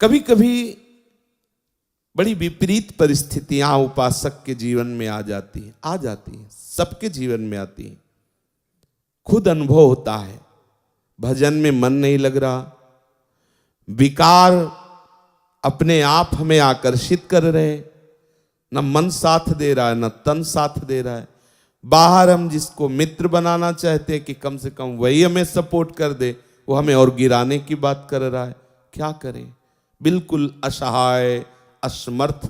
कभी कभी बड़ी विपरीत परिस्थितियां उपासक के जीवन में आ जाती हैं, सबके जीवन में आती हैं। खुद अनुभव होता है, भजन में मन नहीं लग रहा, विकार अपने आप हमें आकर्षित कर रहे, न मन साथ दे रहा है न तन साथ दे रहा है। बाहर हम जिसको मित्र बनाना चाहते हैं कि कम से कम वही हमें सपोर्ट कर दे, वो हमें और गिराने की बात कर रहा है। क्या करें? बिल्कुल असहाय, असमर्थ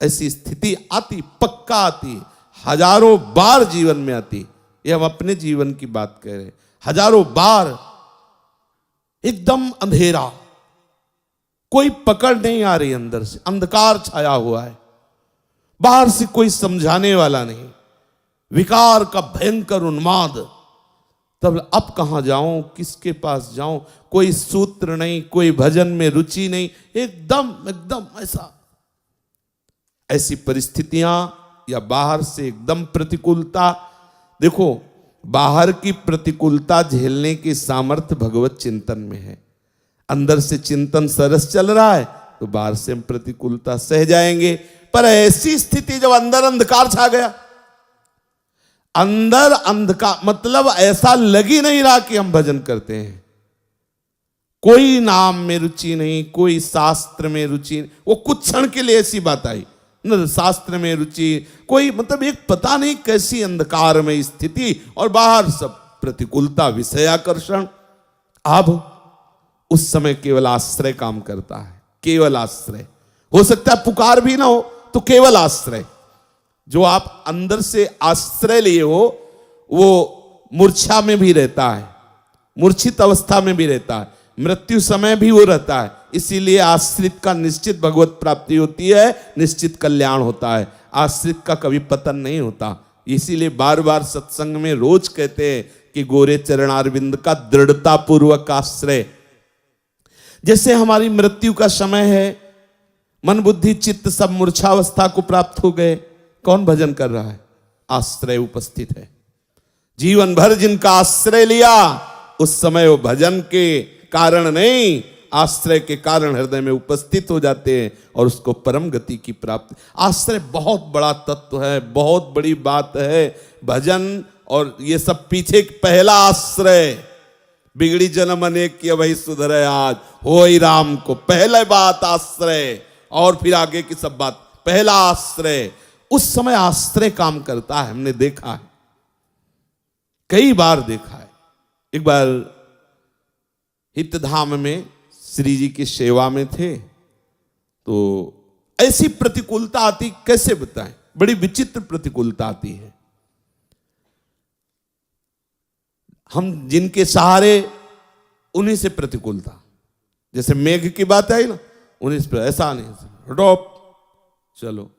ऐसी स्थिति आती, पक्का आती, हजारों बार जीवन में आती। ये हम अपने जीवन की बात कह रहे हैं। हजारों बार एकदम अंधेरा, कोई पकड़ नहीं आ रही, अंदर से अंधकार छाया हुआ है, बाहर से कोई समझाने वाला नहीं, विकार का भयंकर उन्माद। तब अब कहां जाऊं, किसके पास जाऊं? कोई सूत्र नहीं, कोई भजन में रुचि नहीं, एकदम एकदम ऐसी परिस्थितियां, या बाहर से एकदम प्रतिकूलता। देखो, बाहर की प्रतिकूलता झेलने की सामर्थ्य भगवत चिंतन में है। अंदर से चिंतन सरस चल रहा है तो बाहर से हम प्रतिकूलता सह जाएंगे। पर ऐसी स्थिति जब अंदर अंधकार छा गया, अंदर अंधकार मतलब ऐसा लग ही नहीं रहा कि हम भजन करते हैं, कोई नाम में रुचि नहीं, कोई शास्त्र में रुचि नहीं। वो कुछ क्षण के लिए ऐसी बात आई न, शास्त्र में रुचि कोई, मतलब एक पता नहीं कैसी अंधकार में स्थिति, और बाहर सब प्रतिकूलता, विषयाकर्षण। अब उस समय केवल आश्रय काम करता है, केवल आश्रय। हो सकता है पुकार भी ना हो तो केवल आश्रय। जो आप अंदर से आश्रय लिए हो वो मूर्छा में भी रहता है, मूर्छित अवस्था में भी रहता है, मृत्यु समय भी वो रहता है। इसीलिए आश्रित का निश्चित भगवत प्राप्ति होती है, निश्चित कल्याण होता है। आश्रित का कभी पतन नहीं होता। इसीलिए बार बार सत्संग में रोज कहते हैं कि गोरे चरणारविंद का दृढ़ता पूर्वक आश्रय। जैसे हमारी मृत्यु का समय है, मन बुद्धि चित्त सब मूर्छावस्था को प्राप्त हो गए, कौन भजन कर रहा है? आश्रय उपस्थित है। जीवन भर जिनका आश्रय लिया, उस समय वो भजन के कारण नहीं, आश्रय के कारण हृदय में उपस्थित हो जाते हैं और उसको परम गति की प्राप्ति। आश्रय बहुत बड़ा तत्व है, बहुत बड़ी बात है। भजन और ये सब पीछे पहला आश्रय, बिगड़ी जन्म अनेक की वही सुधरे आज, हो ही राम को। पहले बात आश्रय, और फिर आगे की सब बात। पहला आश्रय, उस समय आश्रय काम करता है। हमने देखा है, कई बार देखा है। एक बार हितधाम में श्री जी की सेवा में थे, तो ऐसी प्रतिकूलता आती, कैसे बताएं, बड़ी विचित्र प्रतिकूलता आती है। हम जिनके सहारे, उन्हीं से प्रतिकूलता। जैसे मेघ की बात आई ना, उन्हीं से, ऐसा नहीं, हटो चलो,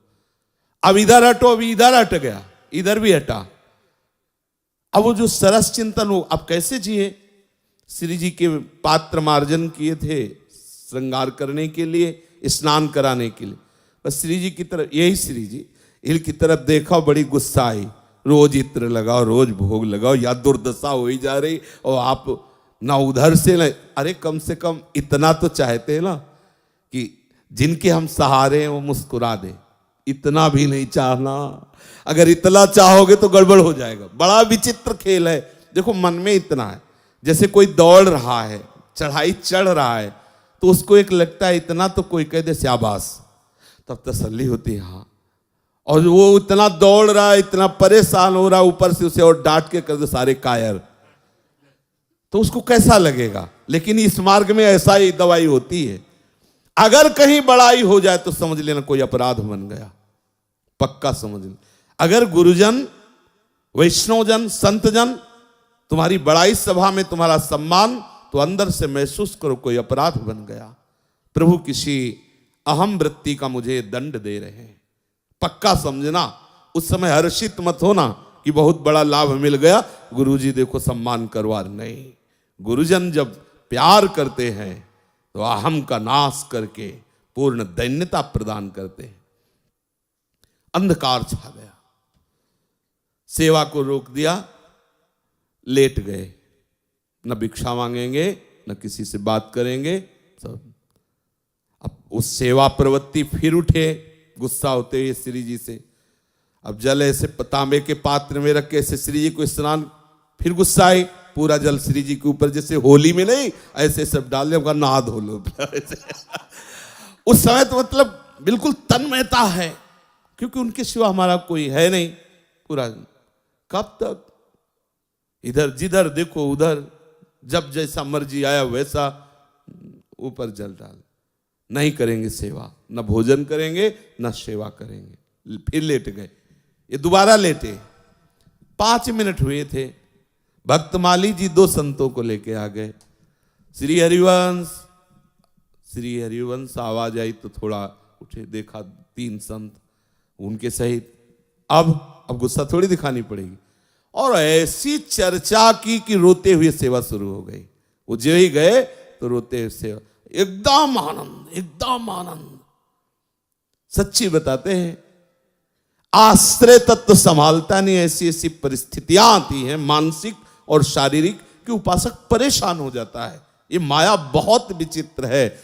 अब इधर हटो, अभी इधर हट गया, इधर भी हटा। अब वो जो सरस चिंतन हो, अब कैसे जिए? श्री जी के पात्र मार्जन किए थे श्रृंगार करने के लिए, स्नान कराने के लिए। बस श्री जी की तरफ, यही श्री जी इनकी तरफ देखा, बड़ी गुस्सा आई। रोज इत्र लगाओ, रोज भोग लगाओ, या दुर्दशा हो ही जा रही, और आप ना उधर से ना, अरे कम से कम इतना तो चाहते हैं ना कि जिनके हम सहारे हैं वो मुस्कुरा दे। इतना भी नहीं चाहना, अगर इतना चाहोगे तो गड़बड़ हो जाएगा। बड़ा विचित्र खेल है। देखो, मन में इतना है, जैसे कोई दौड़ रहा है, चढ़ाई चढ़ रहा है, तो उसको एक लगता है इतना तो कोई कह दे शाबाश, तब तसल्ली होती है। हाँ, और वो इतना दौड़ रहा है, इतना परेशान हो रहा है, ऊपर से उसे और डांट के कर दे सारे कायर, तो उसको कैसा लगेगा? लेकिन इस मार्ग में ऐसा ही दवाई होती है। अगर कहीं बड़ाई हो जाए तो समझ लेना कोई अपराध बन गया, पक्का समझ लेना। अगर गुरुजन, वैष्णवजन, संतजन तुम्हारी बड़ाई सभा में तुम्हारा सम्मान, तो अंदर से महसूस करो कोई अपराध बन गया, प्रभु किसी अहम वृत्ति का मुझे दंड दे रहे हैं। पक्का समझना, उस समय हर्षित मत होना कि बहुत बड़ा लाभ मिल गया, गुरुजी देखो सम्मान करवा। नहीं, गुरुजन जब प्यार करते हैं तो अहम का नाश करके पूर्ण दैन्यता प्रदान करते हैं। अंधकार छा गया, सेवा को रोक दिया, लेट गए, न भिक्षा मांगेंगे न किसी से बात करेंगे सब। उस सेवा प्रवृत्ति फिर उठे गुस्सा होते हुए श्री जी से। अब जल ऐसे तांबे के पात्र में रख के ऐसे श्री जी को स्नान, फिर गुस्सा आए, पूरा जल श्री जी के ऊपर, जैसे होली में नहीं ऐसे सब डाल दिया, नहा धो लो। उस समय तो मतलब बिल्कुल तन्मयता है, क्योंकि उनके सिवा हमारा कोई है नहीं। पूरा कब तक इधर जिधर देखो उधर, जब जैसा मर्जी आया वैसा ऊपर जल डाल। नहीं करेंगे सेवा, न भोजन करेंगे न सेवा करेंगे। फिर लेट गए, ये दोबारा लेटे। 5 मिनट हुए थे, भक्तमाली जी 2 संतों को लेके आ गए। श्री हरिवंश आवाज आई तो थोड़ा उठे, देखा 3 संत उनके सहित। अब गुस्सा थोड़ी दिखानी पड़ेगी, और ऐसी चर्चा की कि रोते हुए सेवा शुरू हो गई। वो जो ही गए तो रोते हुए सेवा, एकदम आनंद, एकदम आनंद। सच्ची बताते हैं, आश्रय तत्व संभालता नहीं, ऐसी ऐसी परिस्थितियां आती हैं मानसिक और शारीरिक कि उपासक परेशान हो जाता है। ये माया बहुत विचित्र है।